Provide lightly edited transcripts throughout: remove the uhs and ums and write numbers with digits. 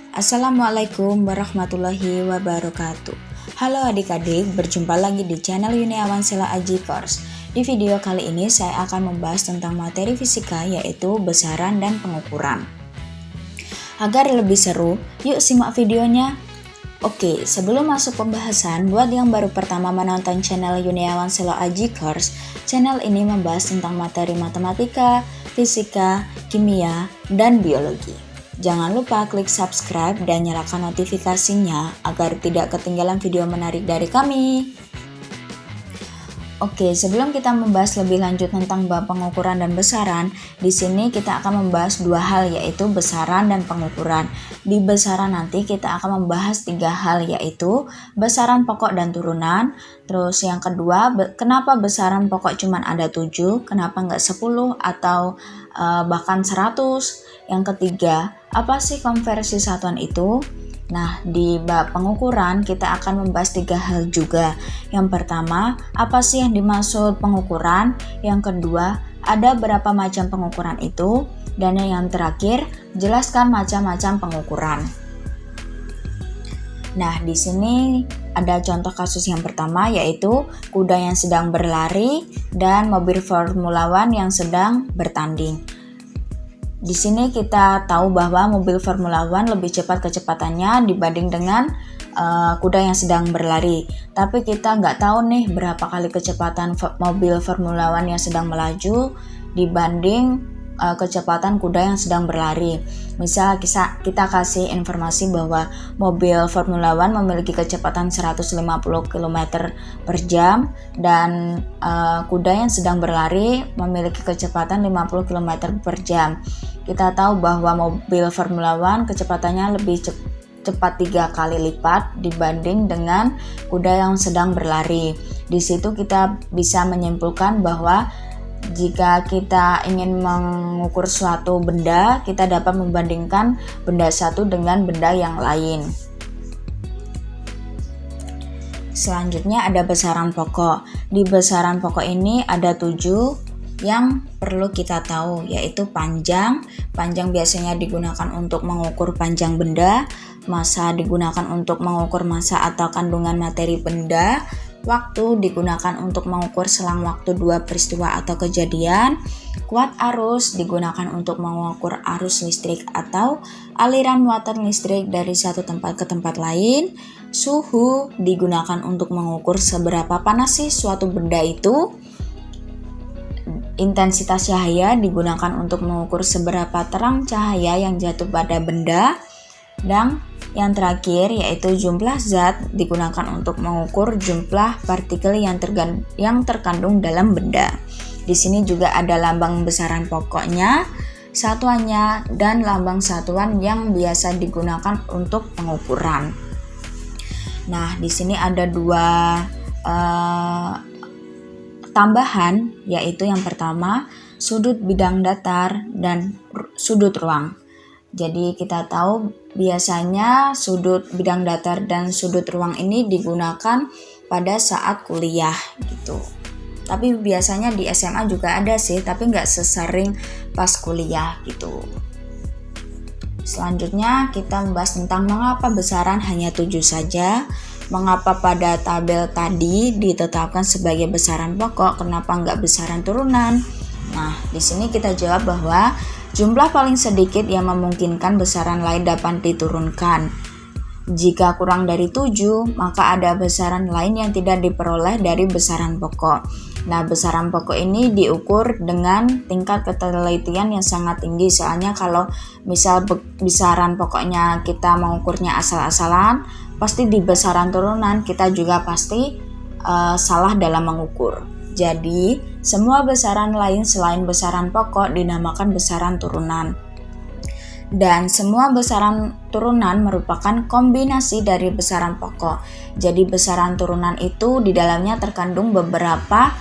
Assalamualaikum warahmatullahi wabarakatuh. Halo adik-adik, berjumpa lagi di channel Yuniawan Sela Aji Course. Di video kali ini saya akan membahas tentang materi fisika, yaitu besaran dan pengukuran. Agar lebih seru, yuk simak videonya. Oke, sebelum masuk pembahasan, buat yang baru pertama menonton channel Yuniawan Sela Aji Course, channel ini membahas tentang materi matematika, fisika, kimia, dan biologi. Jangan lupa klik subscribe dan nyalakan notifikasinya agar tidak ketinggalan video menarik dari kami. Oke, sebelum kita membahas lebih lanjut tentang bab pengukuran dan besaran, di sini kita akan membahas dua hal, yaitu besaran dan pengukuran. Di besaran nanti kita akan membahas tiga hal, yaitu besaran pokok dan turunan. Terus yang kedua, kenapa besaran pokok cuma ada 7, kenapa nggak 10 atau bahkan 100. Yang ketiga, apa sih konversi satuan itu? Nah, di bab pengukuran kita akan membahas tiga hal juga. Yang pertama, apa sih yang dimaksud pengukuran? Yang kedua, ada berapa macam pengukuran itu? Dan yang terakhir, jelaskan macam-macam pengukuran. Nah, di sini ada contoh kasus yang pertama, yaitu kuda yang sedang berlari dan mobil Formula One yang sedang bertanding. Di sini kita tahu bahwa mobil Formula One lebih cepat kecepatannya dibanding dengan kuda yang sedang berlari. Tapi kita nggak tahu nih berapa kali kecepatan mobil Formula One yang sedang melaju dibanding kecepatan kuda yang sedang berlari. Misal kita kasih informasi bahwa mobil Formula One memiliki kecepatan 150 km per jam dan kuda yang sedang berlari memiliki kecepatan 50 km per jam. Kita tahu bahwa mobil Formula One kecepatannya lebih cepat 3 kali lipat dibanding dengan kuda yang sedang berlari. Di situ kita bisa menyimpulkan bahwa jika kita ingin mengukur suatu benda, kita dapat membandingkan benda satu dengan benda yang lain. Selanjutnya ada besaran pokok. Di besaran pokok ini ada 7 yang perlu kita tahu, yaitu panjang. Panjang biasanya digunakan untuk mengukur panjang benda, massa digunakan untuk mengukur massa atau kandungan materi benda, waktu digunakan untuk mengukur selang waktu dua peristiwa atau kejadian, kuat arus digunakan untuk mengukur arus listrik atau aliran muatan listrik dari satu tempat ke tempat lain, suhu digunakan untuk mengukur seberapa panas sih suatu benda itu, intensitas cahaya digunakan untuk mengukur seberapa terang cahaya yang jatuh pada benda, dan yang terakhir yaitu jumlah zat digunakan untuk mengukur jumlah partikel yang terkandung dalam benda. Di sini juga ada lambang besaran pokoknya, satuannya, dan lambang satuan yang biasa digunakan untuk pengukuran. Nah, di sini ada dua tambahan, yaitu yang pertama sudut bidang datar dan sudut ruang. Jadi kita tahu biasanya sudut bidang datar dan sudut ruang ini digunakan pada saat kuliah gitu. Tapi biasanya di SMA juga ada sih, tapi nggak sesering pas kuliah gitu. Selanjutnya kita membahas tentang mengapa besaran hanya 7 saja. Mengapa pada tabel tadi ditetapkan sebagai besaran pokok, kenapa nggak besaran turunan? Nah, di sini kita jawab bahwa jumlah paling sedikit yang memungkinkan besaran lain dapat diturunkan. Jika kurang dari 7, maka ada besaran lain yang tidak diperoleh dari besaran pokok. Nah, besaran pokok ini diukur dengan tingkat ketelitian yang sangat tinggi. Soalnya kalau misal besaran pokoknya kita mengukurnya asal-asalan, pasti di besaran turunan kita juga pasti salah dalam mengukur. Jadi, semua besaran lain selain besaran pokok dinamakan besaran turunan. Dan semua besaran turunan merupakan kombinasi dari besaran pokok. Jadi, besaran turunan itu di dalamnya terkandung beberapa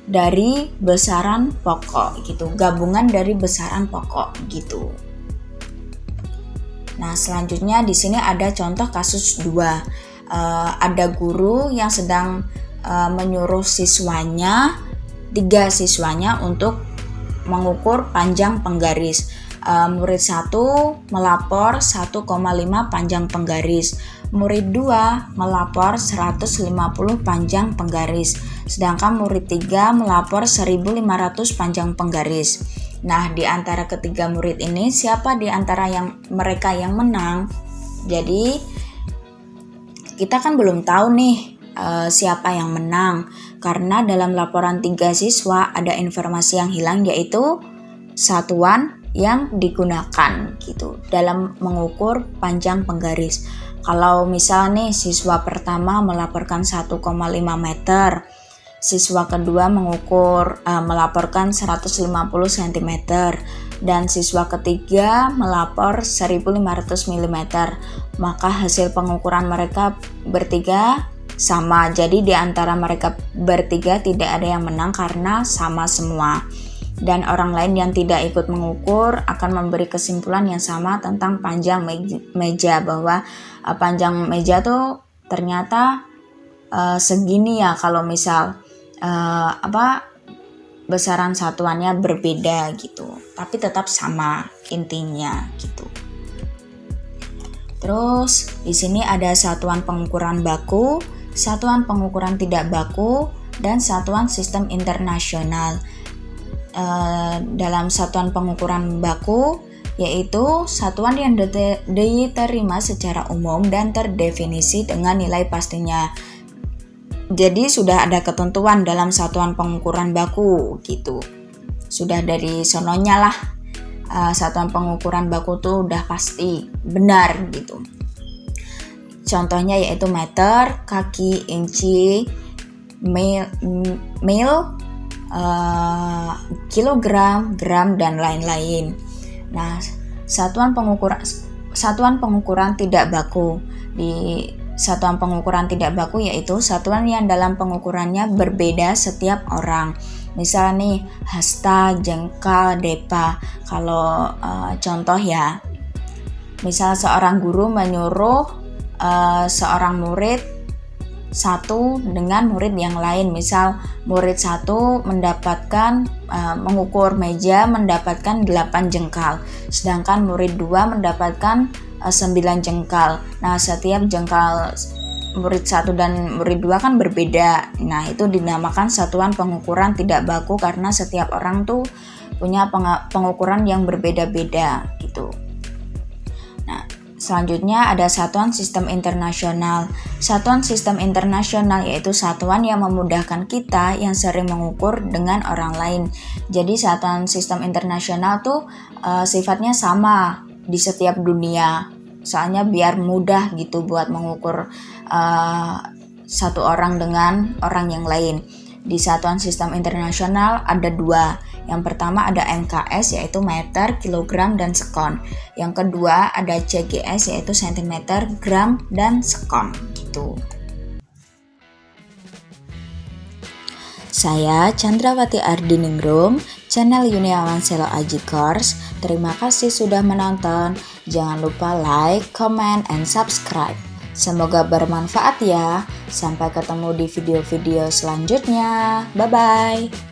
dari besaran pokok gitu, gabungan dari besaran pokok gitu. Nah, selanjutnya di sini ada contoh kasus 2. Ada guru yang sedang menyuruh 3 siswanya untuk mengukur panjang penggaris. Murid 1 melapor 1,5 panjang penggaris, murid 2 melapor 150 panjang penggaris, sedangkan murid 3 melapor 1500 panjang penggaris. Nah, di antara ketiga murid ini siapa di antara mereka yang menang? Jadi kita kan belum tahu nih siapa yang menang, karena dalam laporan 3 siswa ada informasi yang hilang, yaitu satuan yang digunakan gitu dalam mengukur panjang penggaris. Kalau misal nih siswa pertama melaporkan 1,5 meter, siswa kedua melaporkan 150 cm, dan siswa ketiga melapor 1500 mm, maka hasil pengukuran mereka bertiga sama. Jadi di antara mereka bertiga tidak ada yang menang karena sama semua. Dan orang lain yang tidak ikut mengukur akan memberi kesimpulan yang sama tentang panjang meja, bahwa panjang meja tuh ternyata segini ya, kalau misal besaran satuannya berbeda gitu, tapi tetap sama intinya gitu. Terus di sini ada satuan pengukuran baku, satuan pengukuran tidak baku, dan satuan sistem internasional. Dalam satuan pengukuran baku yaitu satuan yang diterima secara umum dan terdefinisi dengan nilai pastinya. Jadi sudah ada ketentuan dalam satuan pengukuran baku gitu. Sudah dari sononya lah, satuan pengukuran baku tuh udah pasti benar gitu. Contohnya yaitu meter, kaki, inci, mil, kilogram, gram, dan lain-lain. Nah, satuan pengukuran tidak baku. Di satuan pengukuran tidak baku yaitu satuan yang dalam pengukurannya berbeda setiap orang. Misal nih hasta, jengkal, depa. Kalau contoh ya, misal seorang guru menyuruh seorang murid satu dengan murid yang lain. Misal murid satu mendapatkan mengukur meja mendapatkan 8 jengkal, sedangkan murid 2 mendapatkan 9 jengkal. Nah, setiap jengkal murid 1 dan murid 2 kan berbeda. Nah, itu dinamakan satuan pengukuran tidak baku karena setiap orang tuh punya pengukuran yang berbeda-beda gitu. Selanjutnya ada satuan sistem internasional. Satuan sistem internasional yaitu satuan yang memudahkan kita yang sering mengukur dengan orang lain. Jadi satuan sistem internasional tuh sifatnya sama di setiap dunia. Soalnya biar mudah gitu buat mengukur satu orang dengan orang yang lain. Di satuan sistem internasional ada 2. Yang pertama ada MKS yaitu meter, kilogram, dan sekon. Yang kedua ada CGS yaitu sentimeter, gram, dan sekon gitu. Saya Chandrawati Ardiningrum, channel Yuniawan Selo Aji Course. Terima kasih sudah menonton. Jangan lupa like, comment, and subscribe. Semoga bermanfaat ya. Sampai ketemu di video-video selanjutnya. Bye-bye.